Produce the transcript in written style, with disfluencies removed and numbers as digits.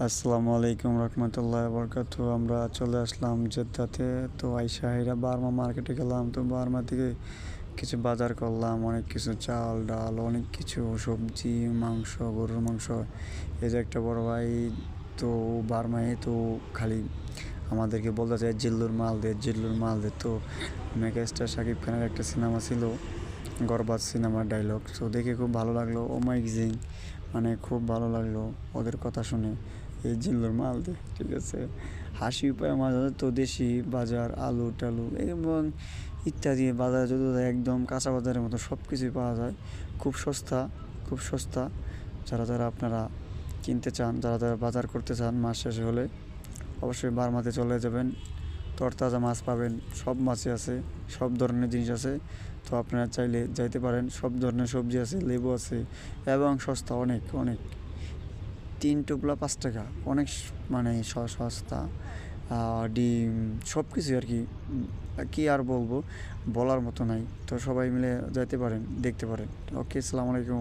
আসসালামু আলাইকুম রহমতুল্লাহ বরকাতু। আমরা চলে আসলাম জেদ্দাতে। তো আইসা বার্মা মার্কেটে গেলাম। তো বার্মা থেকে কিছু বাজার করলাম, অনেক কিছু চাল ডাল, অনেক কিছু সবজি, মাংস, গরুর মাংস। এই যে একটা বড় ভাই, তো বার্মায় তো খালি আমাদেরকে বলতে চায় জিল্লুর মাল দে, জিল্লুর মাল দে। তো মেগাস্টার শাকিব খানের একটা সিনেমা ছিল, গরবাজ সিনেমার ডায়লগ। তো দেখে খুব ভালো লাগলো, ও মাইজিং, মানে খুব ভালো লাগলো ওদের কথা শুনে। এই জিল্লুর মাল দে, ঠিক আছে। হাসি উপায় মাঝে তো দেশি বাজার, আলু টালু এবং ইত্যাদি বাজার যত একদম কাঁচা বাজারের মতো সব কিছুই পাওয়া যায়। খুব সস্তা, খুব সস্তা। যারা যারা আপনারা কিনতে চান, যারা যারা বাজার করতে চান মাস শেষে হলে, অবশ্যই বার্মাতে চলে যাবেন। তরতাজা মাছ পাবেন, সব মাছই আছে, সব ধরনের জিনিস আছে। তো আপনারা চাইলে যাইতে পারেন। সব ধরনের সবজি আছে, লেবু আছে এবং সস্তা, অনেক অনেক। 3 টোপলা 5 টাকা, অনেক মানে সস্তা। ডিম সব কিছুই আর কি, কি আর বলবো, বলার মতো নাই। তো সবাই মিলে যাইতে পারেন, দেখতে পারেন। ওকে, আসসালামু আলাইকুম।